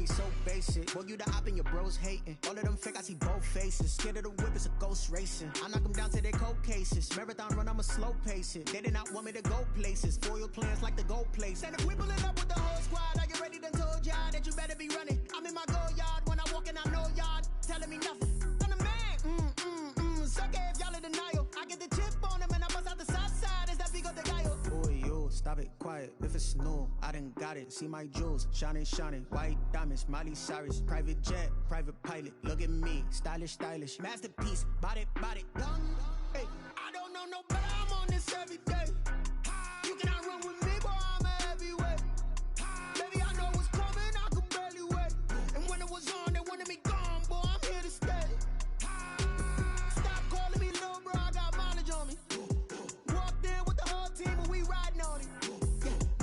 we so basic. Boy, you the op and your bros hating. All of them fake, I see both faces. Scared of the whip, it's a ghost racing. I knock them down to their cold cases. Marathon run, I'ma slow pace it. They did not want me to go places. Foil plans like the gold place. And if we pulling up with the whole squad, are you ready? Done told y'all that you better be running. I'm in my go yard. When I walk in, I know y'all telling me nothing. I'm the man. Suck it if y'all in denial. I get the chip on them and I bust out the south side. Is that big of the guy? Boy, yo, stop it, quiet. If it's new, I done got it. See my jewels, shining, white diamonds, Miley Cyrus, private jet, private pilot. Look at me, stylish, masterpiece, body, young. Hey, I don't know no better. I'm on this every day. You cannot run with me, boy. I'm a heavyweight. Baby, I know what's coming. I could barely wait. And when it was on, they wanted me gone, boy. I'm here to stay. Stop calling me little bro. I got mileage on me. Walked in with the whole team and we riding on it.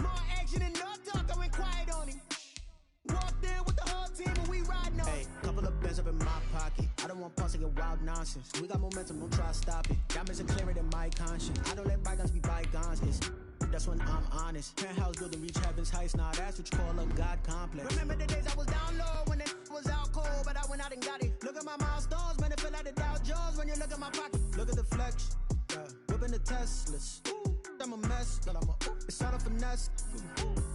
More action and no talk. I went quiet on him. Walked in with the whole team and we riding on it. Hey, couple of bands up in my pocket. I don't want pulse to get wild nonsense. We got momentum, don't try to stop it. Diamonds are clearer than my conscience. I don't let bygones be bygones. That's when I'm honest. Penthouse building reach heaven's heights. Now that's what you call a God complex. Remember the days I was down low when it was out cold, but I went out and got it. Look at my milestones, man, it feel like the Dow Jones when you look at my pocket. Look at the flex, yeah. Whipping the Teslas. Ooh, I'm a mess, but it's all a finesse.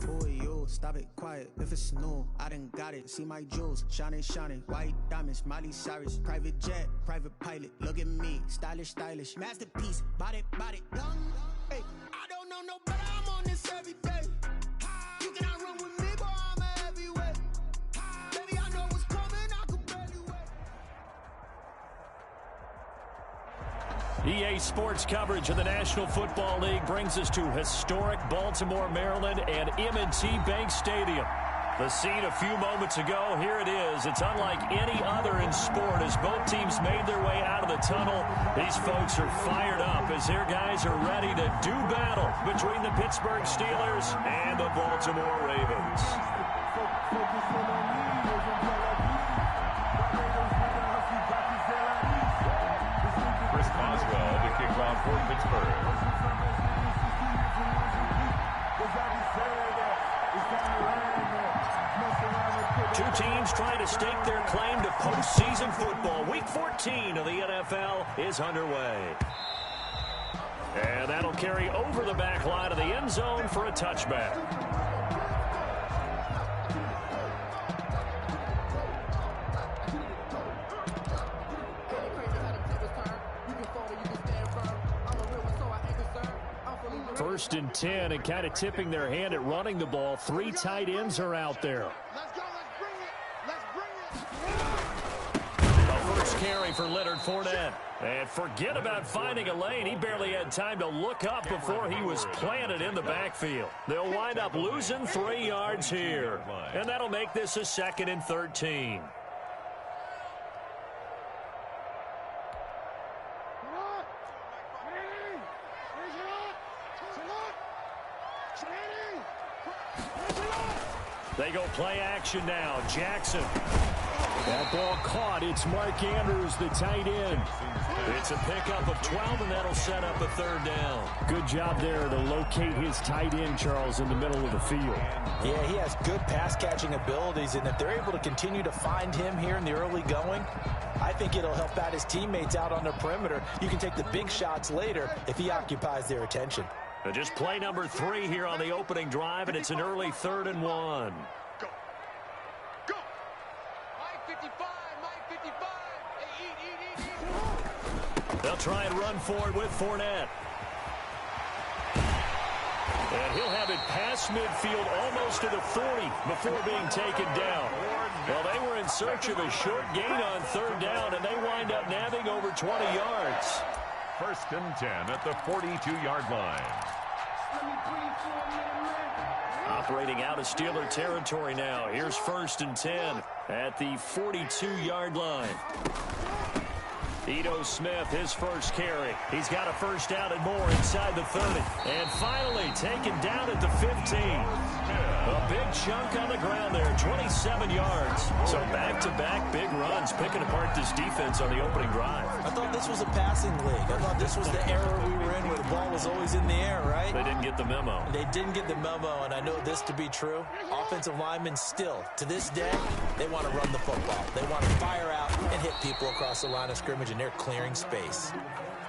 Boy, yo, stop it, quiet. If it's new, I done got it. See my jewels, shining, white diamonds, Miley Cyrus, private jet, private pilot. Look at me, stylish, masterpiece, body, young. Hey, I don't know no better. I'm on this every day. You cannot run with me, boy. I'm a heavyweight. Baby, I know what's coming. I could barely wait. EA Sports coverage of the National Football League brings us to historic Baltimore, Maryland, and M&T Bank Stadium. The scene a few moments ago, here it is. It's unlike any other in sport as both teams made their way out of the tunnel. These folks are fired up as their guys are ready to do battle between the Pittsburgh Steelers and the Baltimore Ravens. Chris Boswell to kick off for Pittsburgh. Two teams trying to stake their claim to postseason football. Week 14 of the NFL is underway. And that'll carry over the back line of the end zone for a touchback. First and 10, and kind of tipping their hand at running the ball. Three tight ends are out there. Carry for Leonard Fournette. And forget about finding a lane. He barely had time to look up before he was planted in the backfield. They'll wind up losing 3 yards here. And that'll make this a 2nd and 13. They go play action now. Jackson. That ball caught. It's Mark Andrews, the tight end. It's a pickup of 12, and that'll set up a 3rd down. Good job there to locate his tight end, Charles, in the middle of the field. Yeah, he has good pass-catching abilities, and if they're able to continue to find him here in the early going, I think it'll help out his teammates out on the perimeter. You can take the big shots later if he occupies their attention. And just play number 3 here on the opening drive, and it's an early 3rd and 1. They'll try and run for it with Fournette. And he'll have it past midfield almost to the 40 before being taken down. Well, they were in search of a short gain on 3rd down, and they wind up nabbing over 20 yards. 1st and 10 at the 42-yard line. Operating out of Steeler territory now. Here's 1st and 10 at the 42-yard line. Ito Smith, his first carry. He's got a 1st down and more inside the 30. And finally taken down at the 15. A big chunk on the ground there, 27 yards. So back-to-back big runs, picking apart this defense on the opening drive. I thought this was a passing league. I thought this was the era we were in where the ball was always in the air, right? They didn't get the memo. They didn't get the memo, and I know this to be true. Offensive linemen still, to this day, they want to run the football. They want to fire out and hit people across the line of scrimmage, and they're clearing space.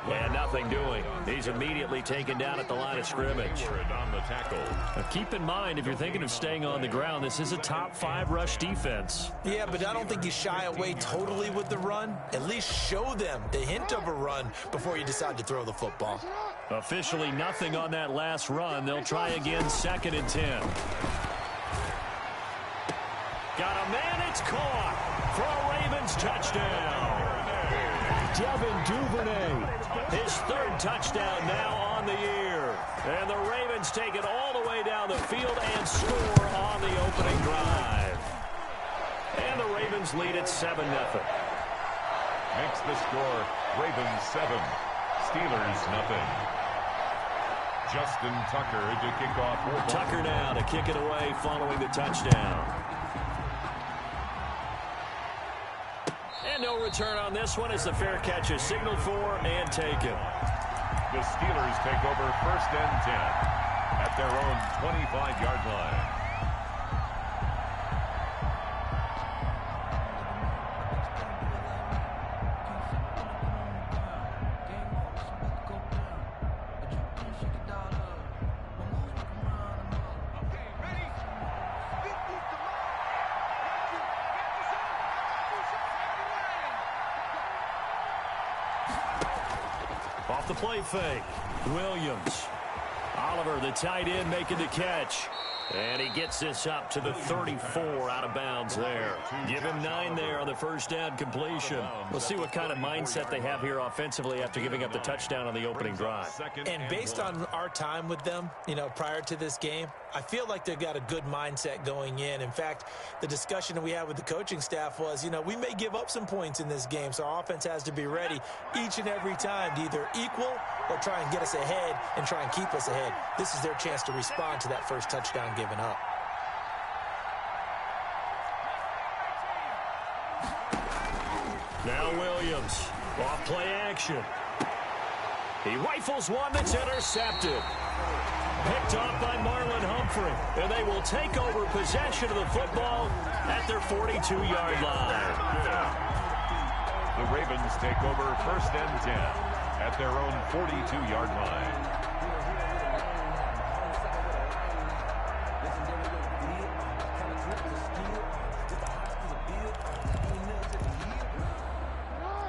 And nothing doing. He's immediately taken down at the line of scrimmage. On the tackle. Now keep in mind, if you're thinking of staying on the ground, this is a top 5 rush defense. Yeah, but I don't think you shy away totally with the run. At least show them the hint of a run before you decide to throw the football. Officially nothing on that last run. They'll try again, 2nd and 10. Got a man, it's caught for a Ravens touchdown. Devin Duvernay, his 3rd touchdown now on the year. And the Ravens take it all the way down the field and score on the opening drive. And the Ravens lead at 7-0. Makes the score Ravens 7, Steelers 0. Justin Tucker to kick off. Tucker now to kick it away following the touchdown. And no return on this one as the fair catch is signaled for and taken. The Steelers take over 1st and 10 at their own 25-yard line. Off the play fake, Williams. Oliver, the tight end, making the catch. And he gets this up to the 34 out of bounds there. Give him 9 there on the 1st down completion. We'll see what kind of mindset they have here offensively after giving up the touchdown on the opening drive. And based on our time with them, prior to this game, I feel like they've got a good mindset going in. In fact, the discussion that we had with the coaching staff was, we may give up some points in this game, so our offense has to be ready each and every time to either equal or try and get us ahead and try and keep us ahead. This is their chance to respond to that first touchdown given up. Now Williams, off play action. He rifles one that's intercepted. Picked off by Marlon Humphrey. And they will take over possession of the football at their 42-yard line. The Ravens take over 1st and 10 at their own 42-yard line.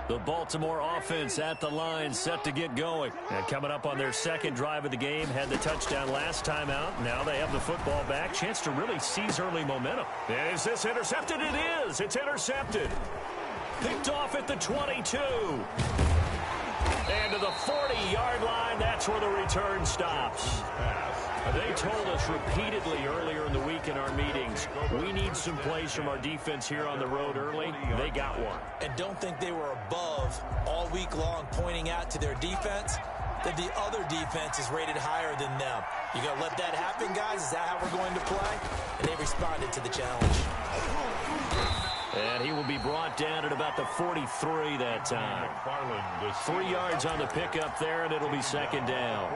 The Baltimore offense at the line, set to get going. And coming up on their 2nd drive of the game, had the touchdown last time out. Now they have the football back. Chance to really seize early momentum. Is this intercepted? It is. It's intercepted. Picked off at the 22. And to the 40-yard line, that's where the return stops. They told us repeatedly earlier in the week in our meetings, we need some plays from our defense here on the road early. They got one. And don't think they were above all week long pointing out to their defense that the other defense is rated higher than them. You going to let that happen, guys? Is that how we're going to play? And they responded to the challenge. And he will be brought down at about the 43 that time. 3 yards on the pickup there, and it'll be 2nd down.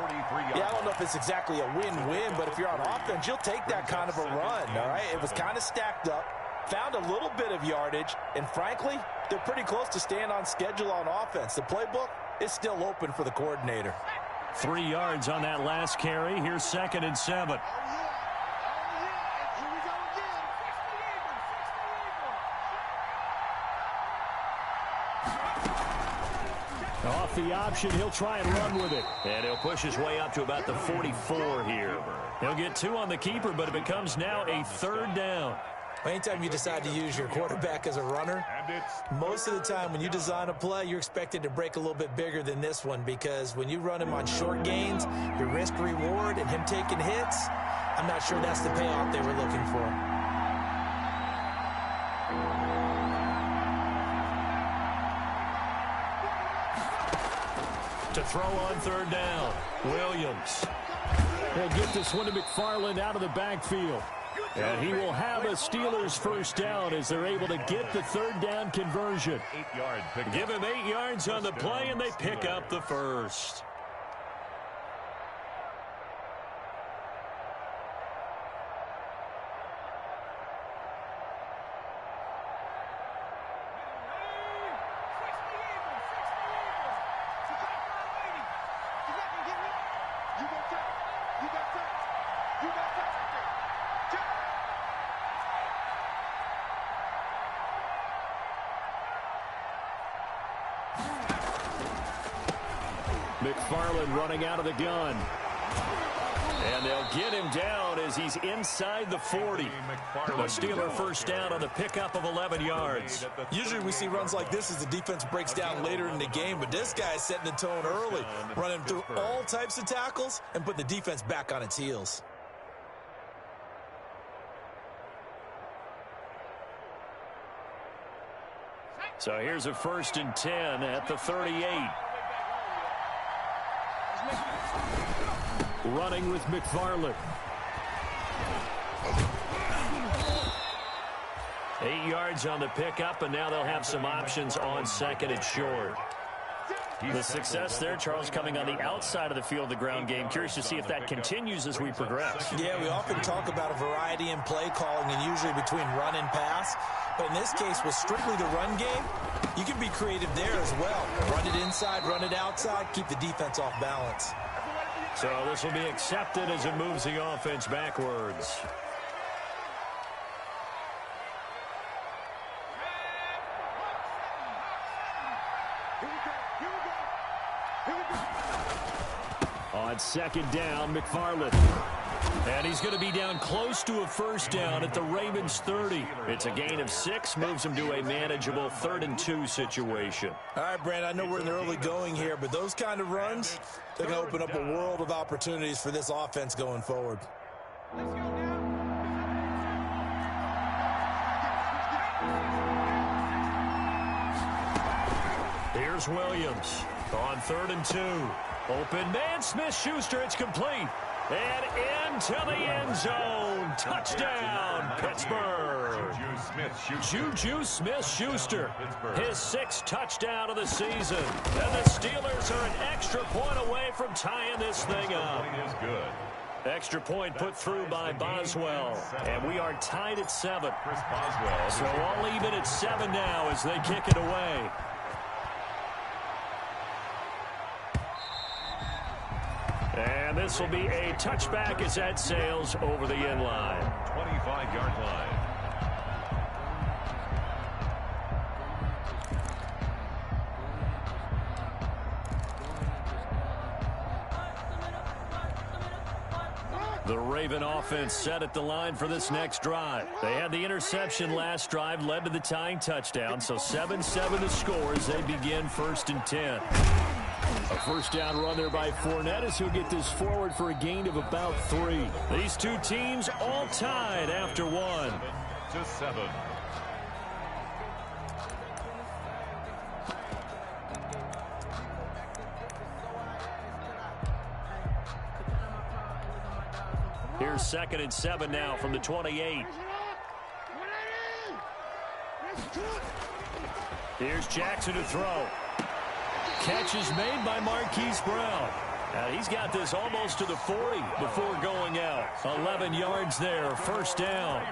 Yeah, I don't know if it's exactly a win-win, but if you're on offense, you'll take that kind of a run, all right? It was kind of stacked up, found a little bit of yardage, and frankly, they're pretty close to staying on schedule on offense. The playbook is still open for the coordinator. 3 yards on that last carry. Here's 2nd and 7. Off the option, he'll try and run with it. And he'll push his way up to about the 44 here. He'll get 2 on the keeper, but it becomes now a 3rd down. Anytime you decide to use your quarterback as a runner, most of the time when you design a play, you're expected to break a little bit bigger than this one, because when you run him on short gains, your risk-reward and him taking hits, I'm not sure that's the payoff they were looking for. To throw on 3rd down, Williams. He'll get this one to McFarland out of the backfield. And he will have a Steelers first down as they're able to get the third down conversion. 8-yard pickup. Give him 8 yards on the play, and they pick up the first. McFarland running out of the gun. And they'll get him down as he's inside the 40. The Steeler first down on the pickup of 11 yards. Usually we see runs like this as the defense breaks down later in the game, but this guy's setting the tone early, running through all types of tackles and putting the defense back on its heels. So here's a 1st and 10 at the 38. Running with McFarland. 8 yards on the pickup, and now they'll have some options on 2nd and short. The success there, Charles, coming on the outside of the field, the ground game. Curious to see if that continues as we progress. Yeah, we often talk about a variety in play calling and usually between run and pass. But in this case, with strictly the run game, you can be creative there as well. Run it inside, run it outside, keep the defense off balance. So this will be accepted as it moves the offense backwards. On 2nd down, McFarland. And he's going to be down close to a first down at the Ravens 30. It's a gain of 6, moves him to a manageable 3rd and 2 situation. All right, Brand, I know we're in the early going here, but those kind of runs, they're going to open up a world of opportunities for this offense going forward. Here's Williams on 3rd and 2. Open man, Smith-Schuster, it's complete. And into the end zone. Touchdown, Pittsburgh. Juju Smith-Schuster, his 6th touchdown of the season. And the Steelers are an extra point away from tying this thing up. Extra point put through by Boswell. And we are tied at 7. So all even at 7 now as they kick it away. And this will be a touchback as that sails over the end line. 25-yard line. The Raven offense set at the line for this next drive. They had the interception last drive, led to the tying touchdown, so 7-7 to score as they begin 1st and 10. A first down run there by Fournette as he'll get this forward for a gain of about 3. These two teams all tied after 1. 7-7. Here's 2nd and 7 now from the 28. Here's Jackson to throw. Catch is made by Marquise Brown. He's got this almost to the 40 before going out. 11 yards there, 1st down.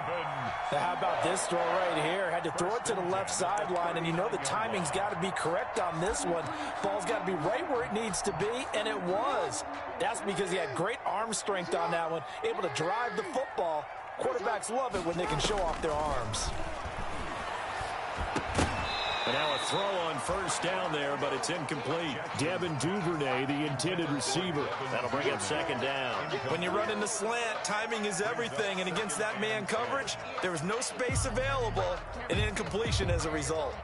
Now, how about this throw right here? Had to throw it to the left sideline, and you know the timing's got to be correct on this one. Ball's got to be right where it needs to be, and it was. That's because he had great arm strength on that one, able to drive the football. Quarterbacks love it when they can show off their arms. And now a throw on 1st down there, but it's incomplete. Devin Duvernay, the intended receiver. That'll bring up 2nd down. When you run in the slant, timing is everything, and against that man coverage, there was no space available, and incompletion as a result.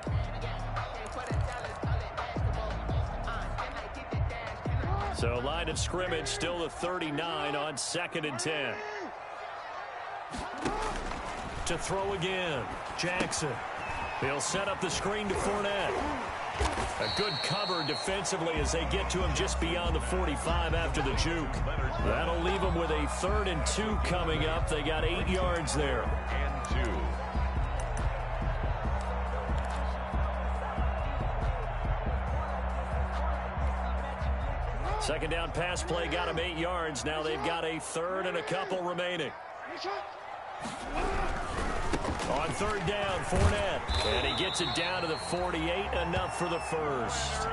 So line of scrimmage still the 39 on 2nd and 10. To throw again, Jackson. He'll set up the screen to Fournette. A good cover defensively as they get to him just beyond the 45 after the juke. That'll leave them with a 3rd and 2 coming up. They got 8 yards there. And 2. Second down pass play got them 8 yards. Now they've got a 3rd and a couple remaining. On 3rd down, Fournette. And he gets it down to the 48, enough for the first.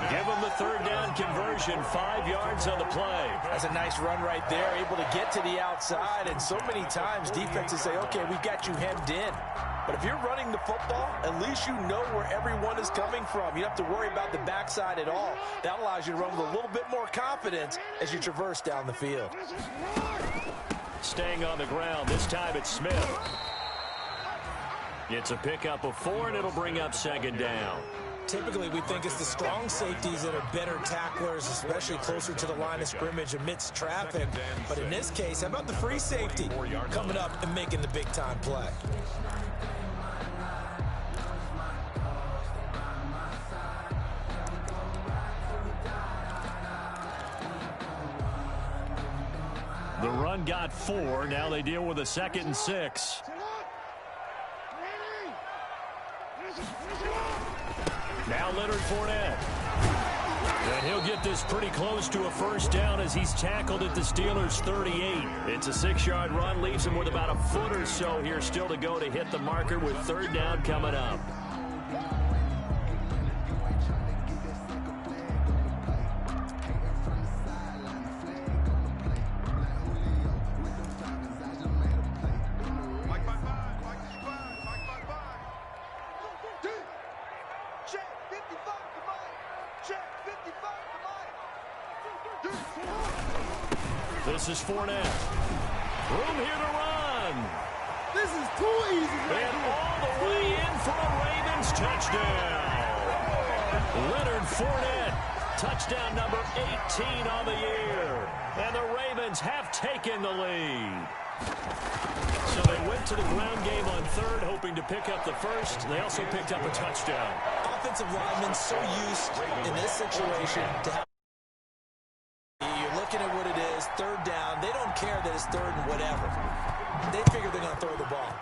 Give him the 3rd down conversion, 5 yards on the play. That's a nice run right there, able to get to the outside. And so many times defenses say, okay, we've got you hemmed in. But if you're running the football, at least you know where everyone is coming from. You don't have to worry about the backside at all. That allows you to run with a little bit more confidence as you traverse down the field. Staying on the ground, this time it's Smith. It's a pickup of 4, and it'll bring up 2nd down. Typically, we think it's the strong safeties that are better tacklers, especially closer to the line of scrimmage amidst traffic. But in this case, how about the free safety coming up and making the big-time play? The run got 4. Now they deal with a 2nd and 6. Now Leonard Fournette. And he'll get this pretty close to a 1st down as he's tackled at the Steelers' 38. It's a 6-yard run, leaves him with about a foot or so here still to go to hit the marker with 3rd down coming up. This is Fournette. Room here to run. This is too easy. And all the way in for a Ravens touchdown. Leonard Fournette, touchdown number 18 on the year. And the Ravens have taken the lead. So they went to the ground game on 3rd, hoping to pick up the 1st. They also picked up a touchdown. Offensive linemen so used in this situation to have. You're looking at what it is, 3rd down. They don't care that it's 3rd and whatever. They figure they're going to throw the ball.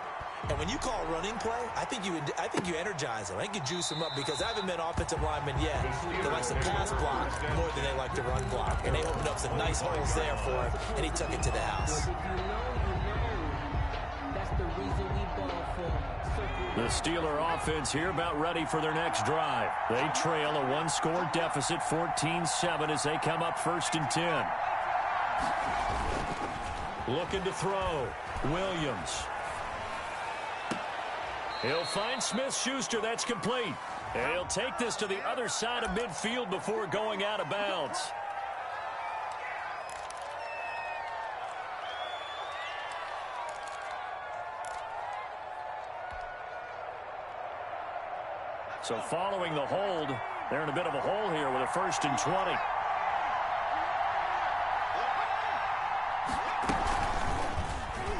And when you call running play, I think you energize them. I think you juice them up because I haven't met offensive linemen yet that likes to pass block more than they like to run block. And they opened up some nice holes there for him, and he took it to the house. The Steeler offense here about ready for their next drive. They trail a 1-score deficit, 14-7, as they come up 1st and 10. Looking to throw. Williams. He'll find Smith-Schuster. That's complete. And he'll take this to the other side of midfield before going out of bounds. So following the hold, they're in a bit of a hole here with a 1st and 20.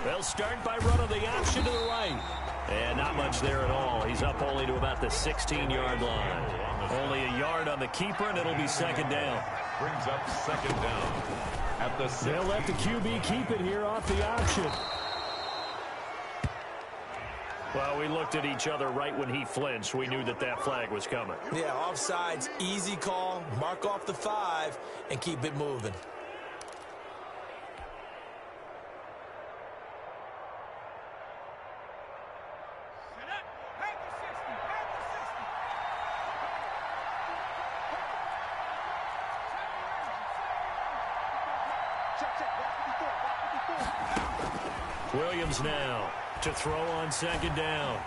They'll start by running the option to the right. And not much there at all. He's up only to about the 16-yard line. Only a yard on the keeper, and it'll be 2nd down. Brings up 2nd down at the 6. They'll let the QB keep it here off the option. Well, we looked at each other right when he flinched. We knew that that flag was coming. Yeah, offsides, easy call. Mark off the 5 and keep it moving. Williams now to throw on 2nd down.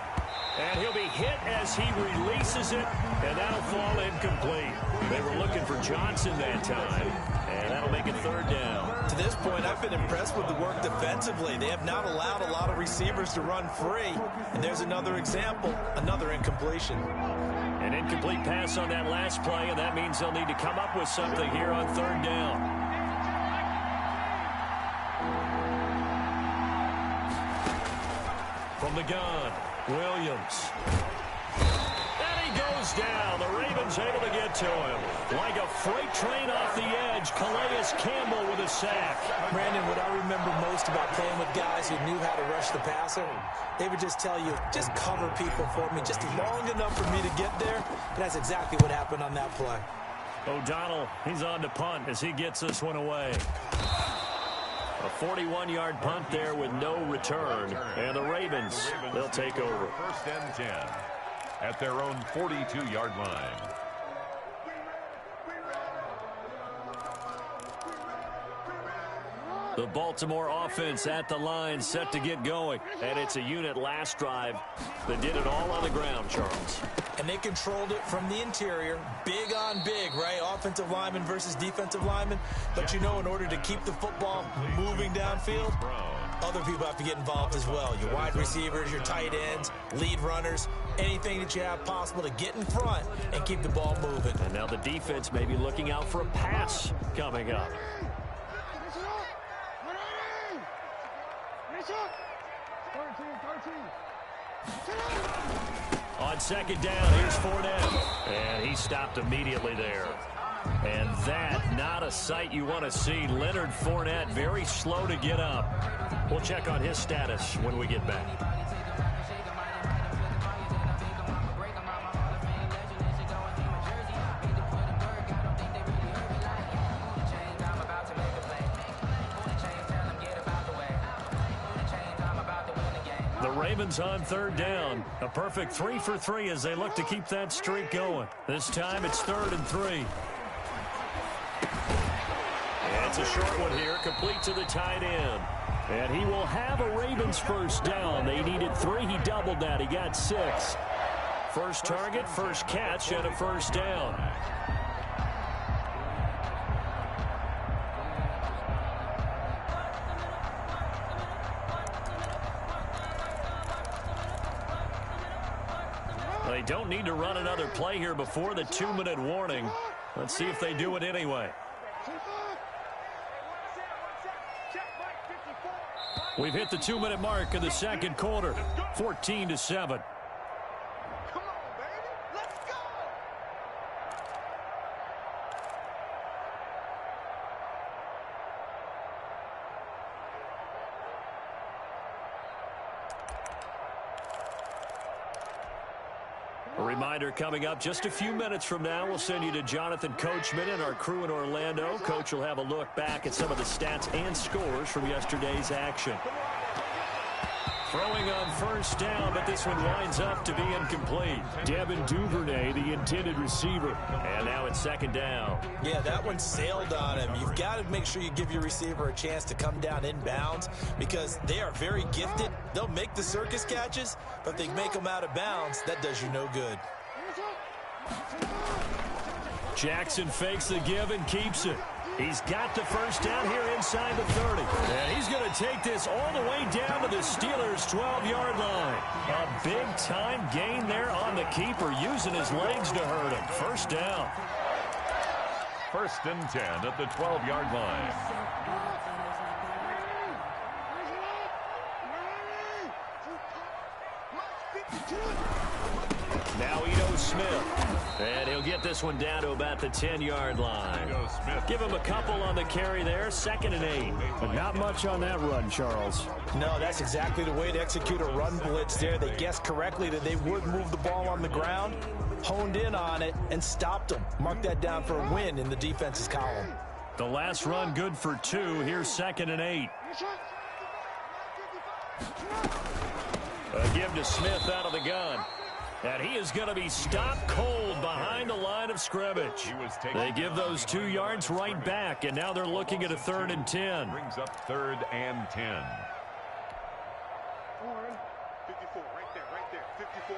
And he'll be hit as he releases it, and that'll fall incomplete. They were looking for Johnson that time, and that'll make it 3rd down. To this point, I've been impressed with the work defensively. They have not allowed a lot of receivers to run free. And there's another example, another incompletion. An incomplete pass on that last play, and that means they'll need to come up with something here on 3rd down. From the gun, Williams. And he goes goes down. The Ravens able to get to him. Like a freight train off the edge, Calais Campbell with a sack. Brandon, what I remember most about playing with guys who knew how to rush the passer, they would just tell you, just cover people for me, just long enough for me to get there. And that's exactly what happened on that play. O'Donnell, he's on to punt as he gets this one away. A 41-yard punt there with no return. And the Ravens, they'll take over. First and 10 at their own 42-yard line. The Baltimore offense at the line, set to get going. And it's a unit last drive that did it all on the ground, Charles. And they controlled it from the interior, big on big, right? Offensive lineman versus defensive lineman. But, you know, in order to keep the football moving downfield, other people have to get involved as well. Your wide receivers, your tight ends, lead runners, anything that you have possible to get in front and keep the ball moving. And now the defense may be looking out for a pass coming up. On second down, here's Fournette. And he stopped immediately there. And that, not a sight you want to see. Leonard Fournette, very slow to get up. We'll check on his status when we get back. Ravens on third down. A perfect 3 for 3 as they look to keep that streak going. This time it's 3rd and 3. And it's a short one here, complete to the tight end. And he will have a Ravens first down. They needed 3. He doubled that. He got 6. First target, first catch, and a first down. They don't need to run another play here before the 2-minute warning. Let's see if they do it anyway. We've hit the 2-minute mark of the second quarter. 14-7. A reminder coming up just a few minutes from now, we'll send you to Jonathan Coachman and our crew in Orlando. Coach will have a look back at some of the stats and scores from yesterday's action. Throwing on first down, but this one winds up to be incomplete. Devin Duvernay, the intended receiver. And now it's second down. Yeah, that one sailed on him. You've got to make sure you give your receiver a chance to come down inbounds because they are very gifted. They'll make the circus catches, but if they make them out of bounds, that does you no good. Jackson fakes the give and keeps it. He's got the first down here inside the 30. And he's going to take this all the way down to the Steelers' 12-yard line. A big-time gain there on the keeper, using his legs to hurt him. First down. First and 10 at the 12-yard line. Now Ito Smith. And he'll get this one down to about the 10-yard line. Give him a couple on the carry there. 2nd and 8. But not much on that run, Charles. No, that's exactly the way to execute a run blitz there. They guessed correctly that they would move the ball on the ground, honed in on it, and stopped them. Mark that down for a win in the defense's column. The last run good for 2. Here's 2nd and 8. A give to Smith out of the gun. And he is going to be stopped cold behind the line of scrimmage. They give those 2 yards right back, and now they're looking at a 3rd and 10. Brings up 3rd and 10. 54, right there. 54,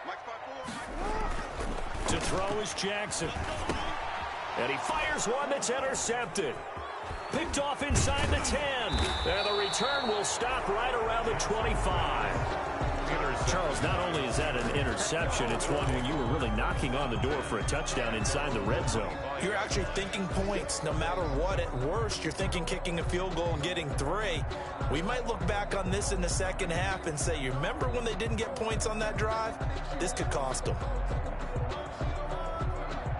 Mike. To throw is Jackson. And he fires one that's intercepted. Picked off inside the 10. And the return will stop right around the 25. Charles, not only is that an interception, it's one when you were really knocking on the door for a touchdown inside the red zone. you're actually thinking points no matter what. At worst, you're thinking kicking a field goal and getting 3. We might look back on this in the second half and say, you remember when they didn't get points on that drive? This could cost them.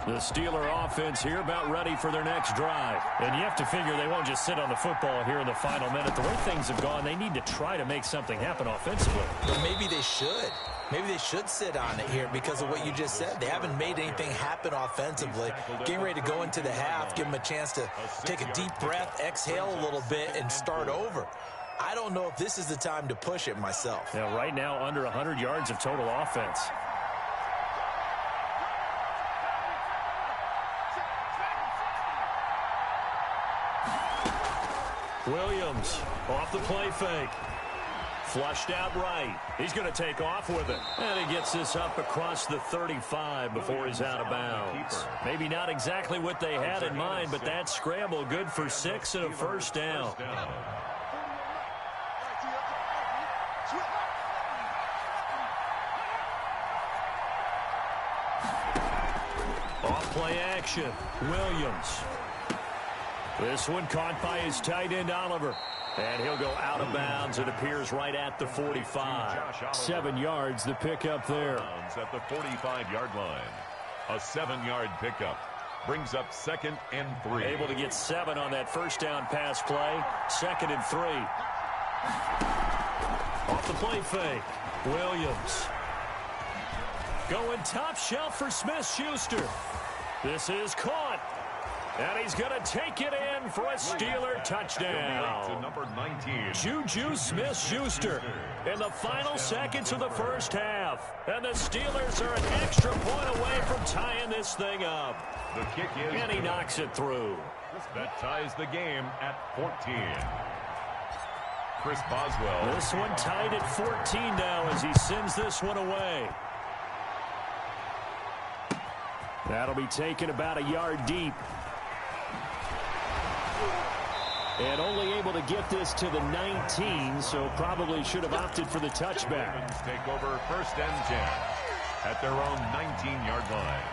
The Steeler offense here about ready for their next drive. And you have to figure they won't just sit on the football here in the final minute. The way things have gone, they need to try to make something happen offensively. But maybe they should. Maybe they should sit on it here because of what you just said. They haven't made anything happen offensively. Getting ready to go into the half, give them a chance to take a deep breath, exhale a little bit, and start over. I don't know if this is the time to push it myself. Yeah, right now under 100 yards of total offense. Williams off the play fake. Flushed out right. He's going to take off with it. And he gets this up across the 35 before he's out of bounds. Maybe not exactly what they had in mind, but that scramble good for 6 and a first down. Off play action. Williams. This one caught by his tight end, Oliver. And he'll go out of bounds. It appears right at the 45. 7 yards, the pickup there. At the 45-yard line. A 7-yard pickup. Brings up 2nd and 3. Able to get 7 on that first down pass play. 2nd and 3. Off the play fake. Williams. Going top shelf for Smith-Schuster. This is caught. And he's going to take it in for a Steeler touchdown. To number 19. Juju Smith-Schuster in the final seconds of the first half. And the Steelers are an extra point away from tying this thing up. The kick is and he knocks it through. That ties the game at 14. Chris Boswell. This one tied at 14 now as he sends this one away. That'll be taken about a yard deep. And only able to get this to the 19, so probably should have opted for the touchback. Ravens take over 1st and 10 at their own 19-yard line.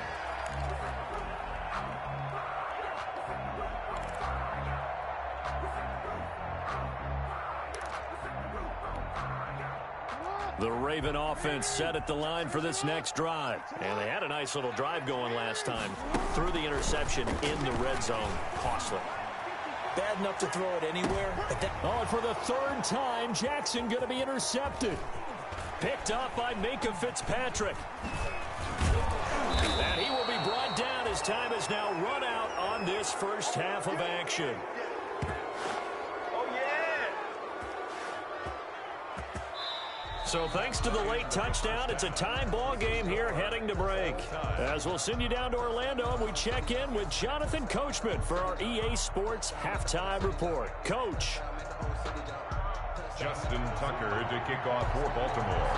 The Raven offense set at the line for this next drive. And they had a nice little drive going last time. Threw the interception in the red zone. Costly. Bad enough to throw it anywhere. And for the 3rd time, Jackson going to be intercepted. Picked up by Minka Fitzpatrick. And he will be brought down as time has now run out on this first half of action. So thanks to the late touchdown, it's a tie ball game here heading to break. As we'll send you down to Orlando and we check in with Jonathan Coachman for our EA Sports Halftime Report. Coach. Justin Tucker to kick off for Baltimore.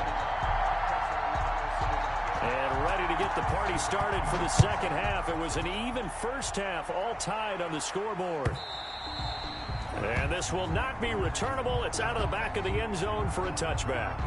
And ready to get the party started for the second half. It was an even first half, all tied on the scoreboard. And this will not be returnable. It's out of the back of the end zone for a touchback.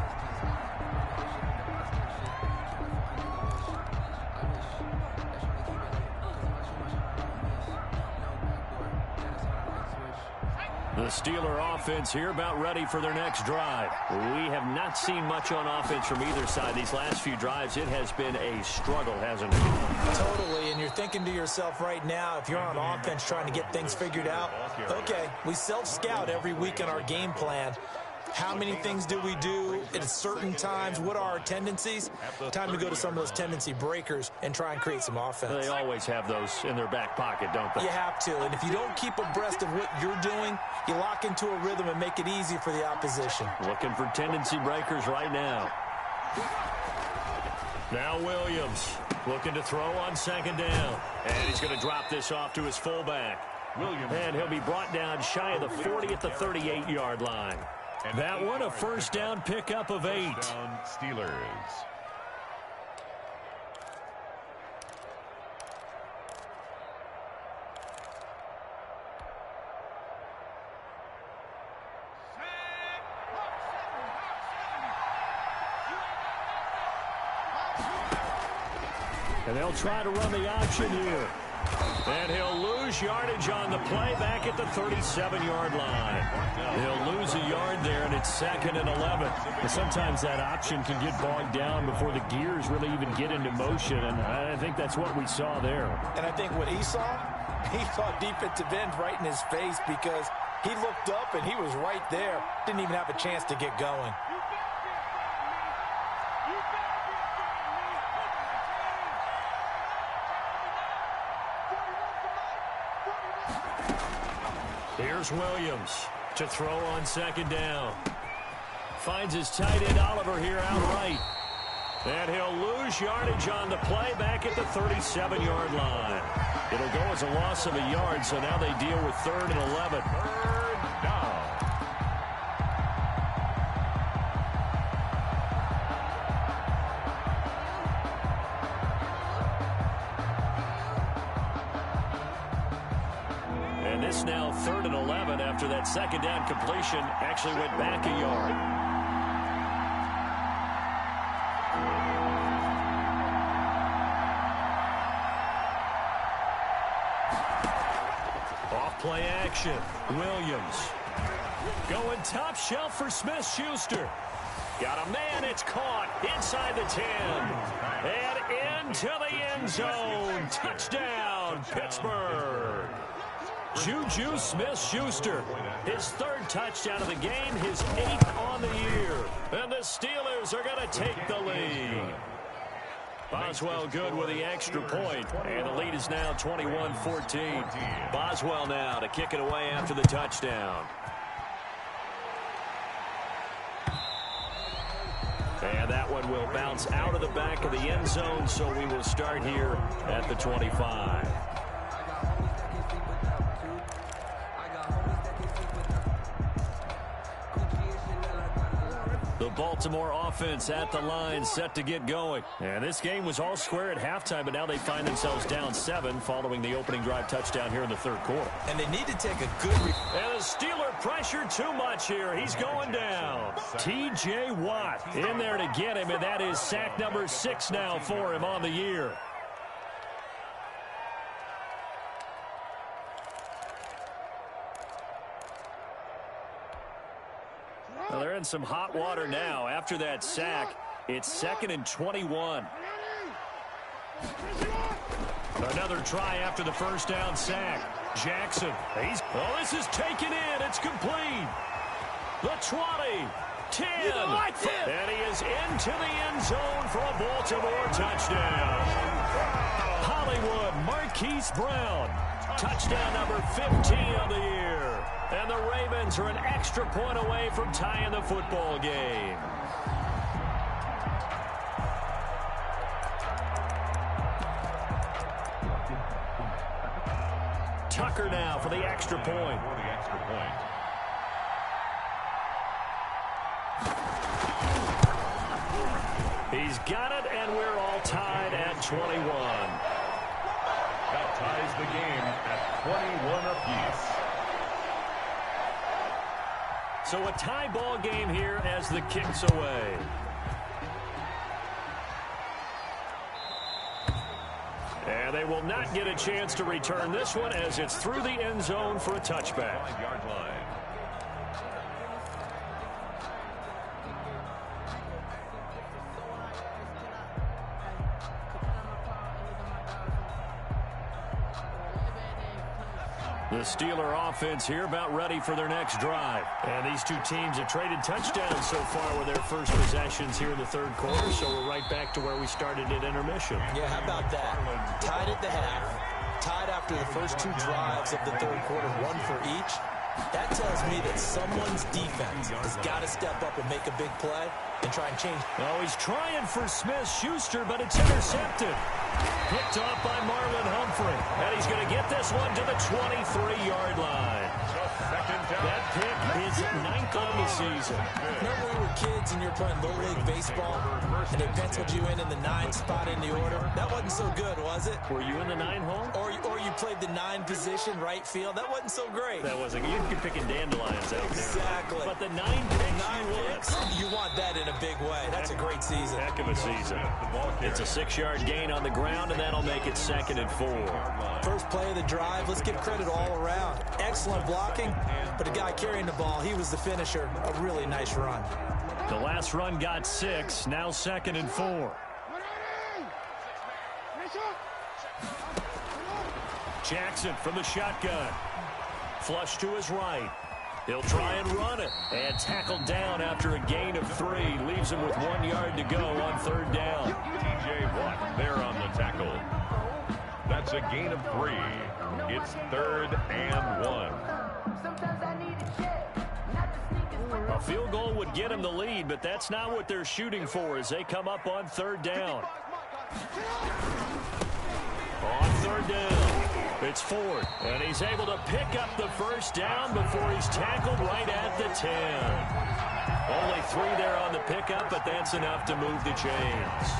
The Steeler offense here about ready for their next drive. We have not seen much on offense from either side. These last few drives, it has been a struggle, hasn't it? Totally, and you're thinking to yourself right now, if you're on offense trying to get things figured out, okay, we self-scout every week in our game plan. How many things do we do at certain times? What are our tendencies? Time to go to some of those tendency breakers and try and create some offense. They always have those in their back pocket, don't they? You have to, and if you don't keep abreast of what you're doing, you lock into a rhythm and make it easy for the opposition. Looking for tendency breakers right now. Now Williams looking to throw on 2nd down. And he's going to drop this off to his fullback. Williams. And he'll be brought down shy of the 40 at the 38-yard line. And that one a first down pickup of 8. First down Steelers. And they'll try to run the option here. And he'll lose yardage on the play back at the 37-yard line. He'll lose a yard there, and it's 2nd and 11. But sometimes that option can get bogged down before the gears really even get into motion, and I think that's what we saw there. And I think what he saw defensive end right in his face, because he looked up and he was right there. Didn't even have a chance to get going. Here's Williams to throw on 2nd down. Finds his tight end Oliver here outright. And he'll lose yardage on the play back at the 37-yard line. It'll go as a loss of a yard, so now they deal with 3rd and 11. 3rd down. And this now 3rd and 11 after that 2nd down completion actually went back a yard. Play action. Williams going top shelf for Smith-Schuster. Got a man. It's caught inside the 10. And into the end zone. Touchdown, Pittsburgh. Juju Smith-Schuster. His 3rd touchdown of the game. His 8th on the year. And the Steelers are going to take the lead. Boswell good with the extra point, and the lead is now 21-14. Boswell now to kick it away after the touchdown. And that one will bounce out of the back of the end zone, so we will start here at the 25. The Baltimore offense at the line, set to get going. And this game was all square at halftime, but now they find themselves down 7 following the opening drive touchdown here in the 3rd quarter. And they need to take a good... And the Steeler pressure too much here. He's going down. T.J. Watt in there to get him, and that is sack number 6 now for him on the year. Well, they're in some hot water now. After that sack, it's 2nd and 21. Another try after the 1st down sack. Jackson. This is taken in. It's complete. The 20. 10. And he is into the end zone for a Baltimore touchdown. Hollywood Marquise Brown. Touchdown number 15 of the year. And the Ravens are an extra point away from tying the football game. Tucker now for the extra point. He's got it, and we're all tied at 21. That ties the game at 21 apiece. So a tie ball game here as the kick's away. And they will not get a chance to return this one as it's through the end zone for a touchback. 5-yard line. The Steeler offense here about ready for their next drive. And these two teams have traded touchdowns so far with their first possessions here in the 3rd quarter, so we're right back to where we started at intermission. Yeah, how about that? Tied at the half, tied after the first 2 drives of the 3rd quarter, 1 for each. That tells me that someone's defense has got to step up and make a big play and try and change. Oh, he's trying for Smith-Schuster, but it's intercepted. Picked off by Marlon Humphrey. And he's going to get this one to the 23-yard line. That pick is 9th on the season. Remember when we were kids and you're playing Little League Baseball and they penciled you in the 9 spot in the order? That wasn't so good, was it? Were you in the 9 hole? Or you played the 9 position right field, that wasn't so great. That wasn't. You could be picking dandelions out there. Exactly. But the 9 picks, you want that in a big way. That's a great season. Heck of a season. It's a 6-yard gain on the ground, and that'll make it 2nd and 4. First play of the drive, let's give credit all around. Excellent blocking, but the guy carrying the ball, he was the finisher. A really nice run. The last run got 6, now 2nd and 4. Jackson from the shotgun. Flush to his right. He'll try and run it. And tackled down after a gain of 3. Leaves him with 1 yard to go on 3rd down. T.J. Watt there on the tackle. That's a gain of 3. It's 3rd and 1. A field goal would get him the lead, but that's not what they're shooting for as they come up on 3rd down. On 3rd down, it's Ford, and he's able to pick up the 1st down before he's tackled right at the 10. Only 3 there on the pickup, but that's enough to move the chains.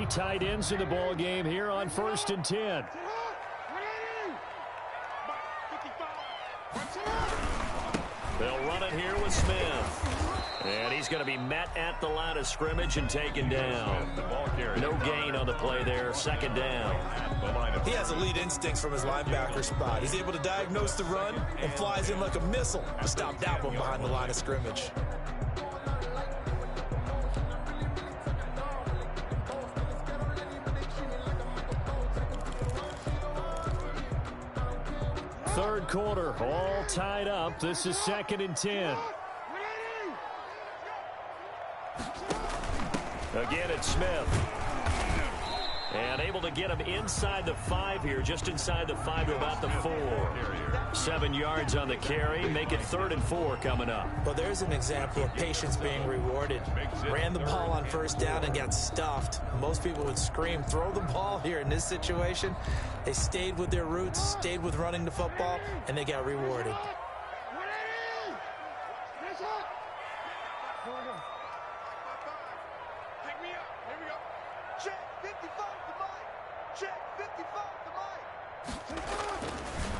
Tight ends in the ball game here on 1st and 10. They'll run it here with Smith. And he's going to be met at the line of scrimmage and taken down. No gain on the play there. 2nd down. He has elite instincts from his linebacker spot. He's able to diagnose the run and flies in like a missile to stop that one behind the line of scrimmage. Third quarter, all tied up. This is 2nd and 10. Again, it's Smith. And able to get him inside the 5 here, just inside the 5 to about the 4. 7 yards on the carry. Make it 3rd and 4 coming up. Well, there's an example of patience being rewarded. Ran the ball on 1st down and got stuffed. Most people would scream, throw the ball here. In this situation, they stayed with their roots, stayed with running the football, and they got rewarded.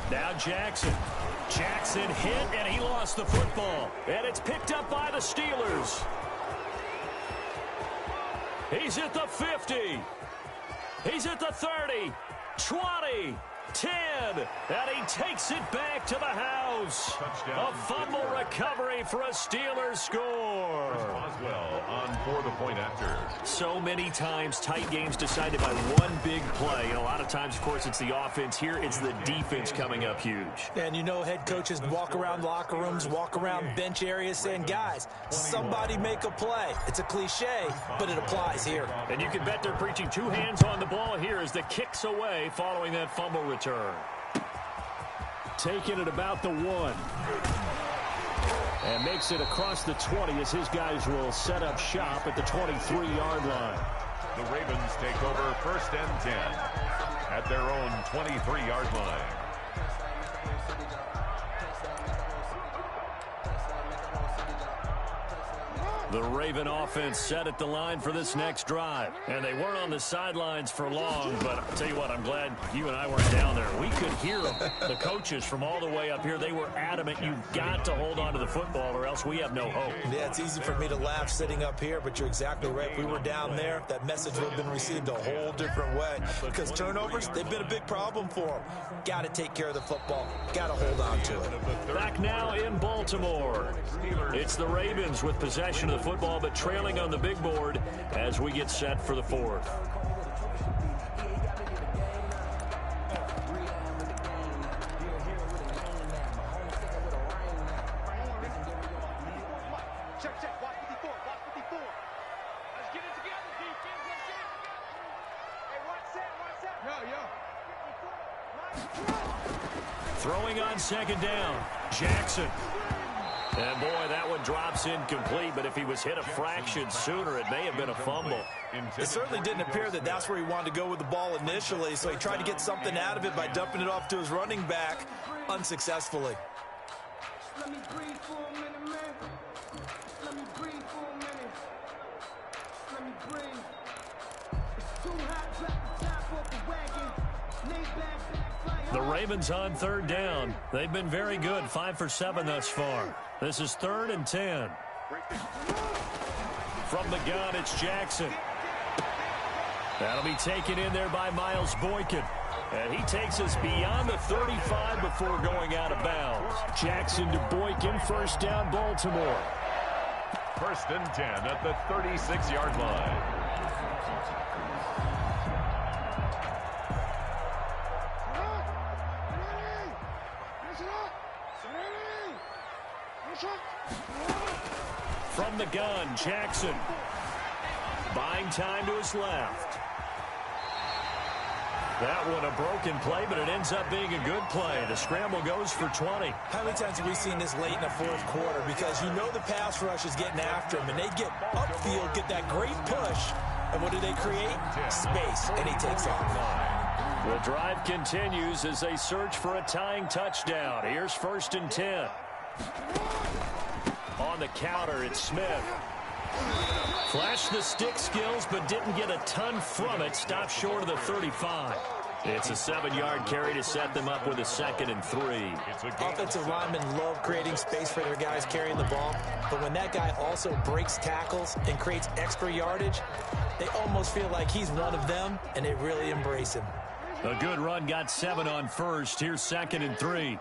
Now Jackson. Jackson hit, and he lost the football. And it's picked up by the Steelers. He's at the 50. He's at the 30, 20, 10, and he takes it back to the house. Touchdown. A fumble recovery for a Steelers score. Boswell on for the point after. So many times tight games decided by one big play. And a lot of times, of course, it's the offense. Here, it's the defense coming up huge. And you know, head coaches walk around locker rooms, walk around bench areas saying, guys, somebody make a play. It's a cliche, but it applies here. And you can bet they're preaching 2 hands on the ball here as the kick's away following that fumble return. Taking it about the 1. And makes it across the 20 as his guys will set up shop at the 23-yard line. The Ravens take over 1st and 10 at their own 23-yard line. The Raven offense set at the line for this next drive. And they weren't on the sidelines for long, but I'll tell you what, I'm glad you and I weren't down there. We could hear them. The coaches from all the way up here, they were adamant, you've got to hold on to the football or else we have no hope. Yeah, it's easy for me to laugh sitting up here, but you're exactly right. We were down there. That message would have been received a whole different way because turnovers, they've been a big problem for them. Got to take care of the football. Got to hold on to it. Back now in Baltimore. It's the Ravens with possession of the football, but trailing on the big board as we get set for the 4th. Check. Watch 54. Watch 54. Let's get it together, defense. Let's get it together. Hey, watch that. Yo. Throwing on 2nd down. Jackson. And, boy, that one drops incomplete, but if he was hit a fraction sooner, it may have been a fumble. It certainly didn't appear that that's where he wanted to go with the ball initially, so he tried to get something out of it by dumping it off to his running back unsuccessfully. Let me breathe for a minute, man. Let me breathe for a minute. Let me breathe. It's too hot, drop the top off the wagon. Lay back, The Ravens on third down. They've been very good, 5 for 7 thus far. This is 3rd and 10. From the gun, it's Jackson. That'll be taken in there by Miles Boykin. And he takes us beyond the 35 before going out of bounds. Jackson to Boykin, first down, Baltimore. 1st and 10 at the 36-yard line. From the gun, Jackson. Buying time to his left. That one a broken play, but it ends up being a good play. The scramble goes for 20. How many times have we seen this late in the fourth quarter? Because you know the pass rush is getting after him, and they get upfield, get that great push, and what do they create? Space, and he takes off. The drive continues as they search for a tying touchdown. Here's 1st and 10. On the counter, it's Smith. Flashed the stick skills, but didn't get a ton from it. Stopped short of the 35. It's a 7-yard carry to set them up with a 2nd and 3. Offensive linemen love creating space for their guys carrying the ball, but when that guy also breaks tackles and creates extra yardage, they almost feel like he's one of them, and they really embrace him. A good run, got 7 on first. Here's 2nd and 3.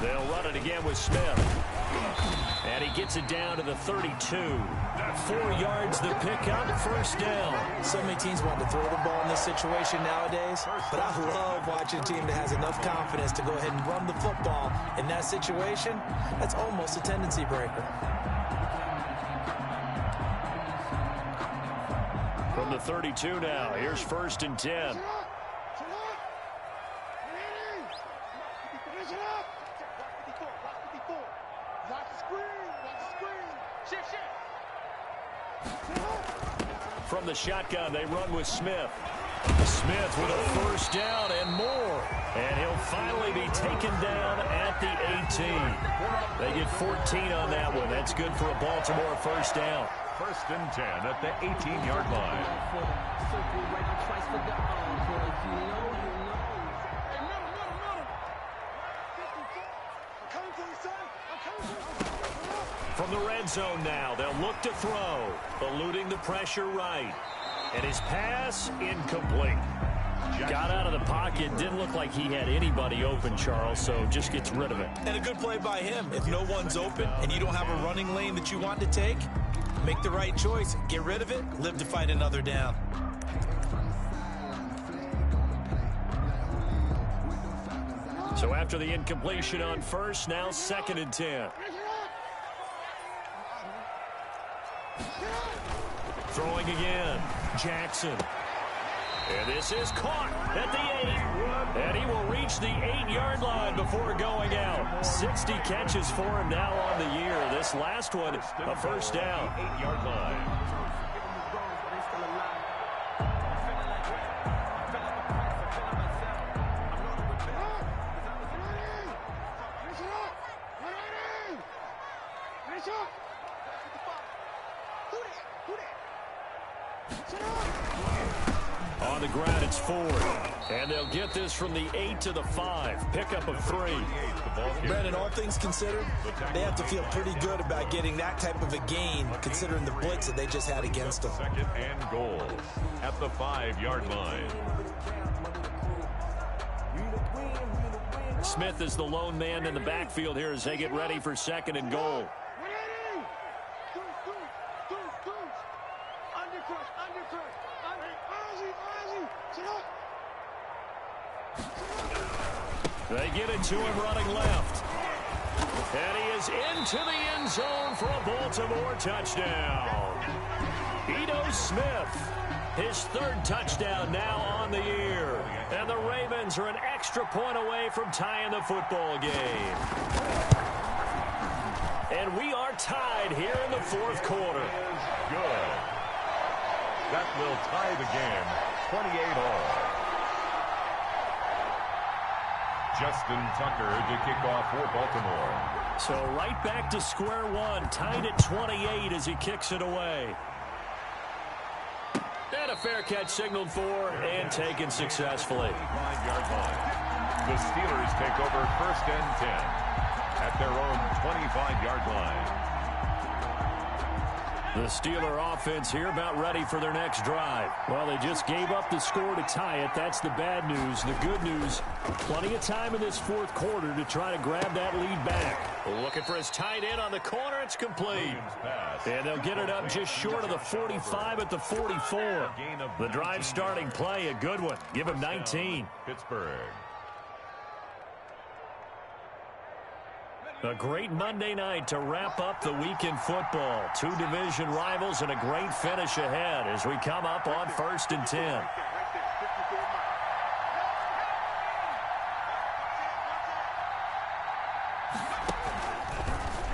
They'll run it again with Smith. And he gets it down to the 32. 4 yards the pickup, 1st down. So many teams want to throw the ball in this situation nowadays, but I love watching a team that has enough confidence to go ahead and run the football in that situation. That's almost a tendency breaker. From the 32 now, here's 1st and 10. From the shotgun, they run with Smith. Smith with a 1st down and more. And he'll finally be taken down at the 18. They get 14 on that one. That's good for a Baltimore 1st down. 1st and 10 at the 18-yard line. From the red zone now, they'll look to throw, eluding the pressure right. And his pass, incomplete. Got out of the pocket, didn't look like he had anybody open, Charles, so just gets rid of it. And a good play by him. If no one's open and you don't have a running lane that you want to take, make the right choice. Get rid of it, live to fight another down. So after the incompletion on first, now 2nd and 10. Throwing again, Jackson. And this is caught at the 8. And he will reach the 8-yard line before going out. 60 catches for him now on the year. This last one, a 1st down. 8-yard line. On the ground, it's 4. And they'll get this from the 8 to the 5. Pickup of 3. Brandon, all things considered, they have to feel pretty good about getting that type of a gain, considering the blitz that they just had against them. 2nd and goal at the 5-yard line. Smith is the lone man in the backfield here as they get ready for 2nd and goal. They get it to him running left. And he is into the end zone for a Baltimore touchdown. Ito Smith, his 3rd touchdown now on the year. And the Ravens are an extra point away from tying the football game. And we are tied here in the fourth quarter. Good. That will tie the game, 28-all. Justin Tucker to kick off for Baltimore. So right back to square one, tied at 28 as he kicks it away. And a fair catch signaled for and taken successfully. 5-yard line. The Steelers take over 1st and 10 at their own 25-yard line. The Steeler offense here about ready for their next drive. Well, they just gave up the score to tie it. That's the bad news. The good news, plenty of time in this fourth quarter to try to grab that lead back. Looking for his tight end on the corner. It's complete. And they'll get it up just short of the 45 at the 44. The drive starting play, a good one. Give him 19. Pittsburgh. A great Monday night to wrap up the week in football. Two division rivals and a great finish ahead as we come up on 1st and 10.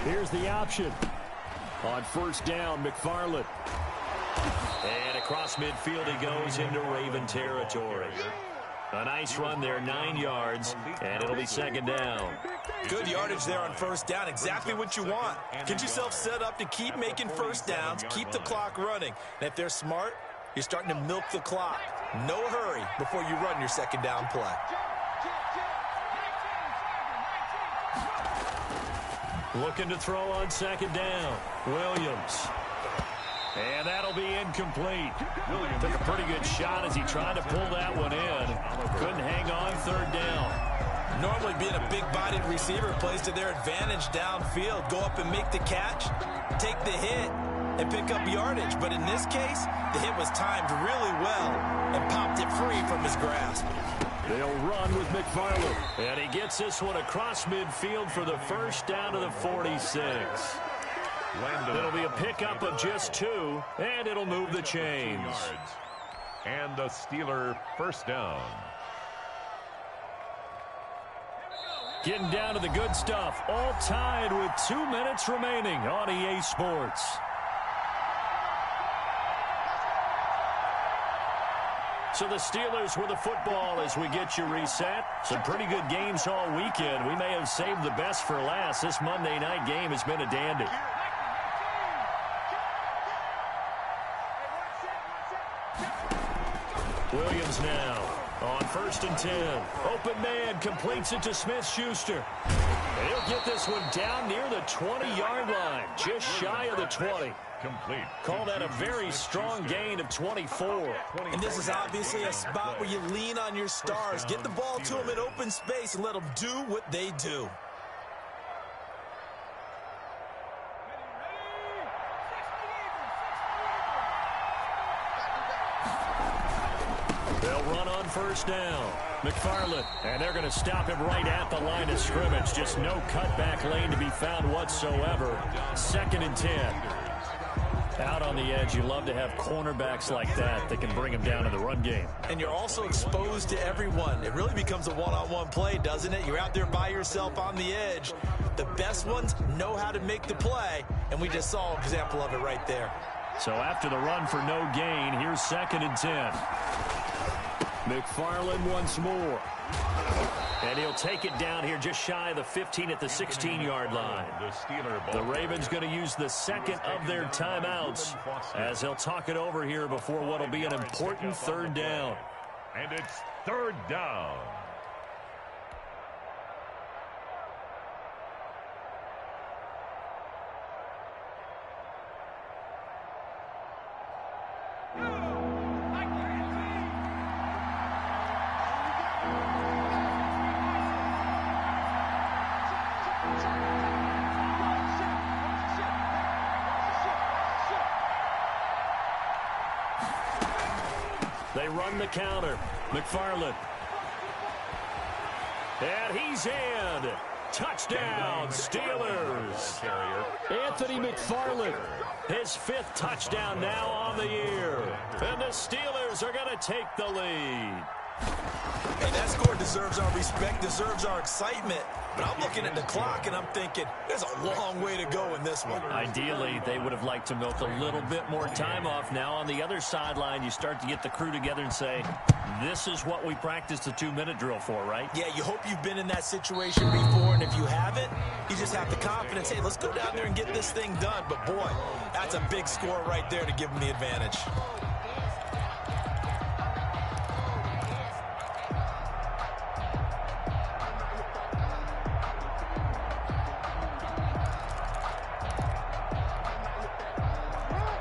Here's the option. On 1st down, McFarland. And across midfield he goes into Raven territory. A nice run there, 9 yards, and it'll be 2nd down. Good yardage there on 1st down, exactly what you want. Get yourself set up to keep making 1st downs, keep the clock running. And if they're smart, you're starting to milk the clock. No hurry before you run your 2nd down play. Looking to throw on 2nd down. Williams. And that'll be incomplete. Williams took a pretty good shot as he tried to pull that one in. Couldn't hang on 3rd down. Normally being a big-bodied receiver plays to their advantage downfield. Go up and make the catch, take the hit, and pick up yardage. But in this case, the hit was timed really well and popped it free from his grasp. They'll run with McFarland. And he gets this one across midfield for the 1st down to the 46. It'll be a pickup of just 2, and it'll move the chains. And the Steeler 1st down. Getting down to the good stuff. All tied with 2 minutes remaining on EA Sports. So the Steelers with the football as we get you reset. Some pretty good games all weekend. We may have saved the best for last. This Monday night game has been a dandy. Williams now on 1st and 10. Open man completes it to Smith-Schuster. And he'll get this one down near the 20-yard line, just shy of the 20. Complete. Call that a very strong gain of 24. And this is obviously a spot where you lean on your stars. Get the ball to them in open space and let them do what they do. They'll run on 1st down. McFarland, and they're going to stop him right at the line of scrimmage. Just no cutback lane to be found whatsoever. 2nd and 10. Out on the edge, you love to have cornerbacks like that can bring him down in the run game. And you're also exposed to everyone. It really becomes a one-on-one play, doesn't it? You're out there by yourself on the edge. The best ones know how to make the play, and we just saw an example of it right there. So after the run for no gain, here's 2nd and 10. McFarland once more. And he'll take it down here just shy of the 15 at the 16-yard line. The Ravens going to use the 2nd of their timeouts as they'll talk it over here before what will be an important 3rd down. And it's 3rd down. They run the counter. McFarland. And he's in. Touchdown, Steelers. Anthony McFarland, his 5th touchdown now on the year. And the Steelers are going to take the lead. Hey, that score deserves our respect, deserves our excitement. But I'm looking at the clock, and I'm thinking, there's a long way to go in this one. Ideally, they would have liked to milk a little bit more time off. Now on the other sideline, you start to get the crew together and say, this is what we practiced the 2-minute drill for, right? Yeah, you hope you've been in that situation before, and if you haven't, you just have the confidence, hey, let's go down there and get this thing done. But, boy, that's a big score right there to give them the advantage.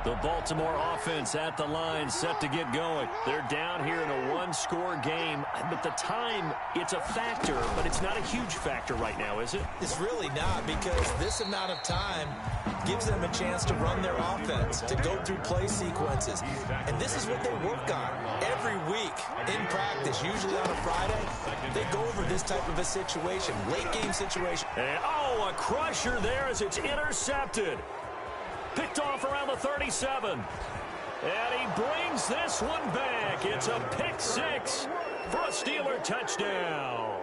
The Baltimore offense at the line, set to get going. They're down here in a one-score game, but the time, it's a factor, but it's not a huge factor right now, is it? It's really not, because this amount of time gives them a chance to run their offense, to go through play sequences. And this is what they work on every week in practice, usually on a Friday. They go over this type of a situation, late-game situation. And, oh, a crusher there as it's intercepted. Picked off around the 37. And he brings this one back. It's a pick six for a Steeler touchdown.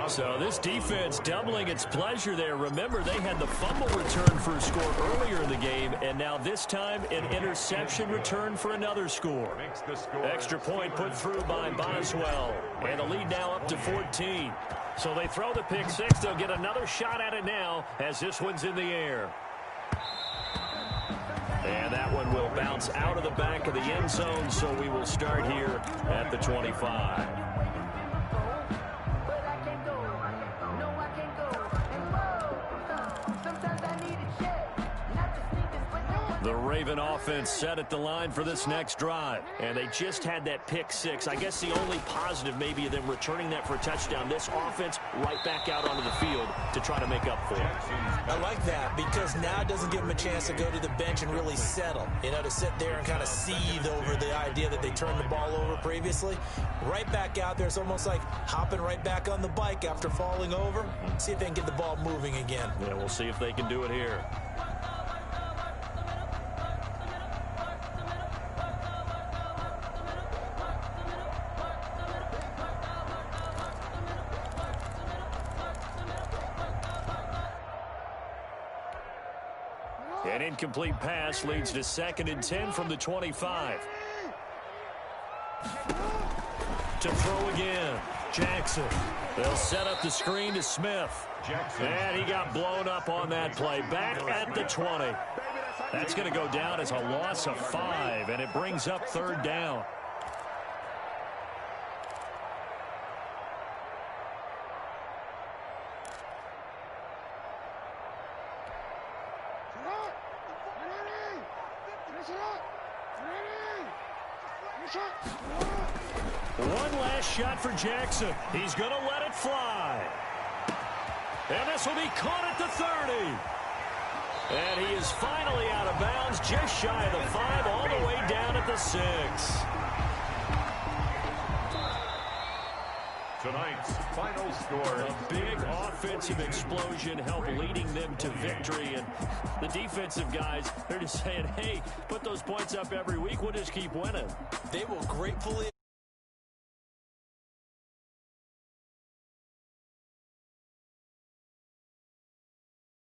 So this defense doubling its pleasure there. Remember, they had the fumble return for a score earlier in the game, and now this time an interception return for another score. Extra point put through by Boswell. And the lead now up to 14. So they throw the pick six. They'll get another shot at it now as this one's in the air. And that one will bounce out of the back of the end zone, so we will start here at the 25. The Raven offense set at the line for this next drive. And they just had that pick six. I guess the only positive maybe of them returning that for a touchdown. This offense right back out onto the field to try to make up for it. I like that, because now it doesn't give them a chance to go to the bench and really settle. You know, to sit there and kind of seethe over the idea that they turned the ball over previously. Right back out there. It's almost like hopping right back on the bike after falling over. See if they can get the ball moving again. Yeah, we'll see if they can do it here. An incomplete pass leads to 2nd and 10 from the 25. To throw again, Jackson. They'll set up the screen to Smith. And he got blown up on that play. Back at the 20. That's going to go down as a loss of 5, and it brings up 3rd down. One last shot for Jackson. He's going to let it fly. And this will be caught at the 30. And he is finally out of bounds, just shy of the 5, all the way down at the 6. Tonight's final score. A big offensive explosion helped leading them to victory. And the defensive guys, they're just saying, hey, put those points up every week. We'll just keep winning. They will gratefully